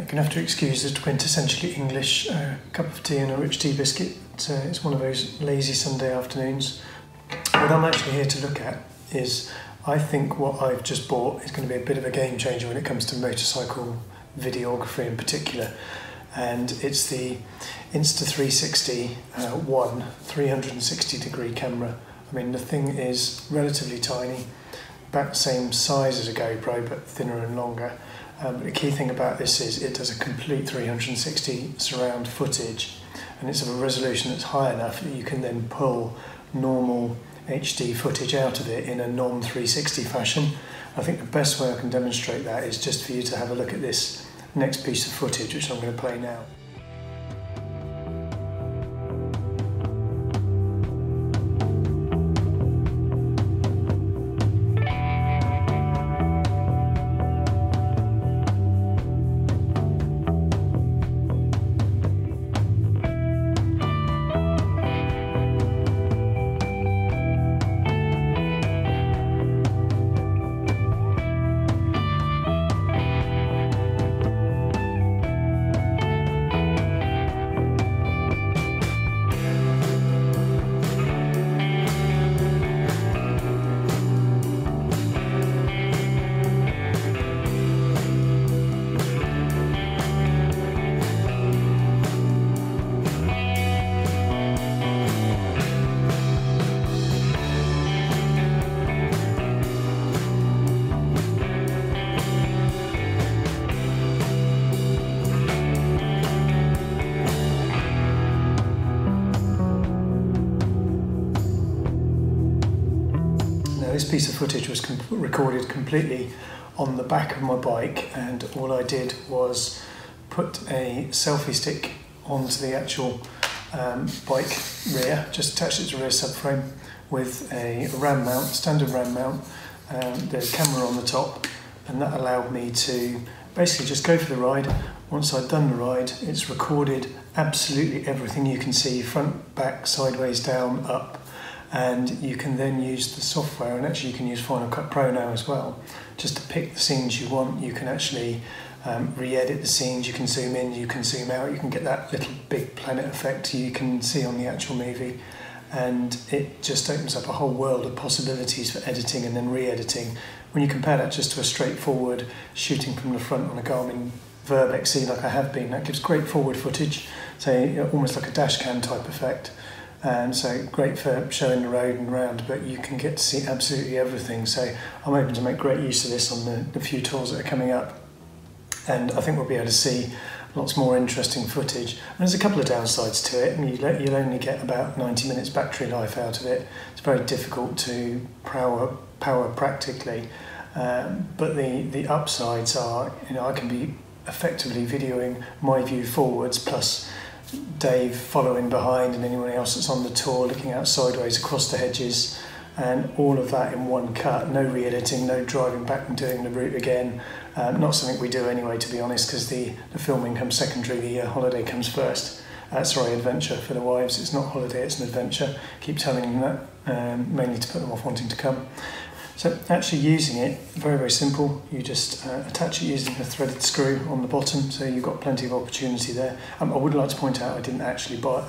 Gonna have to excuse the quintessentially English cup of tea and a rich tea biscuit. It's one of those lazy Sunday afternoons. What I'm actually here to look at is, I think what I've just bought is going to be a bit of a game changer when it comes to motorcycle videography in particular. And it's the Insta360 One 360 degree camera. I mean, the thing is relatively tiny, about the same size as a GoPro but thinner and longer. But the key thing about this is it does a complete 360 surround footage, and it's of a resolution that's high enough that you can then pull normal HD footage out of it in a non-360 fashion. I think the best way I can demonstrate that is just for you to have a look at this next piece of footage, which I'm going to play now. This piece of footage was recorded completely on the back of my bike, and all I did was put a selfie stick onto the actual bike rear, just attached it to the rear subframe with a RAM mount, standard RAM mount, the camera on the top, and that allowed me to basically just go for the ride. Once I'd done the ride, it's recorded absolutely everything you can see, front, back, sideways, down, up. And you can then use the software, and actually you can use Final Cut Pro now as well, just to pick the scenes you want. You can actually re-edit the scenes, you can zoom in, you can zoom out, you can get that little big planet effect you can see on the actual movie, and it just opens up a whole world of possibilities for editing and then re-editing. When you compare that just to a straightforward shooting from the front on a Garmin Verb XC like I have been, that gives great forward footage, so almost like a dash cam type effect. And so great for showing the road and round, but you can get to see absolutely everything. So I'm hoping to make great use of this on the few tours that are coming up, and I think we'll be able to see lots more interesting footage. And there's a couple of downsides to it, and you'll only get about 90 minutes battery life out of it. It's very difficult to power practically, but the upsides are, I can be effectively videoing my view forwards, plus Dave following behind and anyone else that's on the tour looking out sideways across the hedges, and all of that in one cut. No re-editing, no driving back and doing the route again. Not something we do anyway, to be honest, because the filming comes secondary, the holiday comes first. Sorry, adventure for the wives. It's not holiday, it's an adventure. Keep telling them that, mainly to put them off wanting to come. So actually using it, very, very simple. You just attach it using a threaded screw on the bottom, so you've got plenty of opportunity there. I would like to point out I did actually buy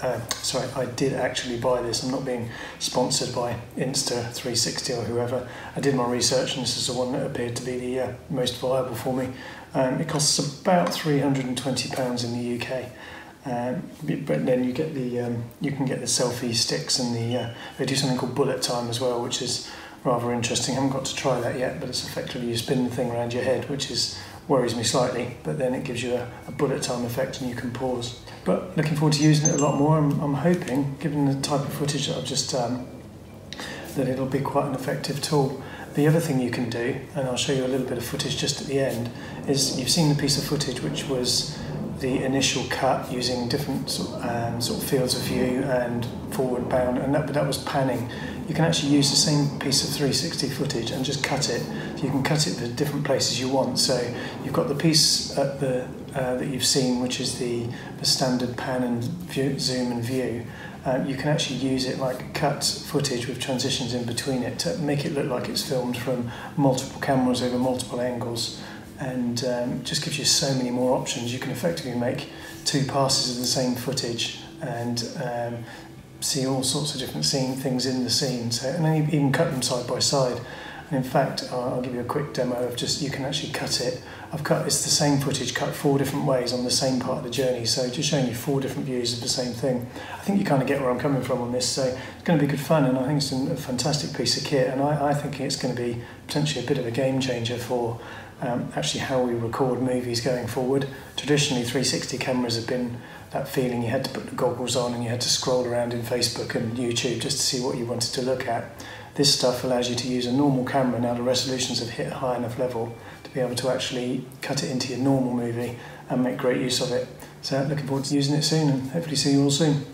this. I'm not being sponsored by Insta360 or whoever. I did my research, and this is the one that appeared to be the most viable for me. It costs about £320 in the UK. But then you get you can get the selfie sticks, and they do something called bullet time as well, which is rather interesting. I haven't got to try that yet, but it's effectively you spin the thing around your head, which worries me slightly, but then it gives you a bullet time effect and you can pause. But looking forward to using it a lot more. I'm hoping, given the type of footage that I've just done, that it'll be quite an effective tool. The other thing you can do, and I'll show you a little bit of footage just at the end, is you've seen the piece of footage which was the initial cut using different sort of fields of view and forward bound, and that was panning. You can actually use the same piece of 360 footage and just cut it. So you can cut it to different places you want. So you've got the piece at that you've seen, which is the standard pan and view, zoom and view. You can actually use it like cut footage with transitions in between it to make it look like it's filmed from multiple cameras over multiple angles. and just gives you so many more options. You can effectively make 2 passes of the same footage and see all sorts of different things in the scene. So, and then even cut them side by side. And in fact, I'll give you a quick demo of just, you can actually cut it. It's the same footage cut 4 different ways on the same part of the journey, so just showing you 4 different views of the same thing. I think you kind of get where I'm coming from on this, so it's going to be good fun, and I think it's a fantastic piece of kit, and I think it's going to be potentially a bit of a game changer for actually how we record movies going forward. Traditionally, 360 cameras have been that feeling you had to put the goggles on and you had to scroll around in Facebook and YouTube just to see what you wanted to look at. This stuff allows you to use a normal camera. Now the resolutions have hit a high enough level to be able to actually cut it into your normal movie and make great use of it. So looking forward to using it soon, and hopefully see you all soon.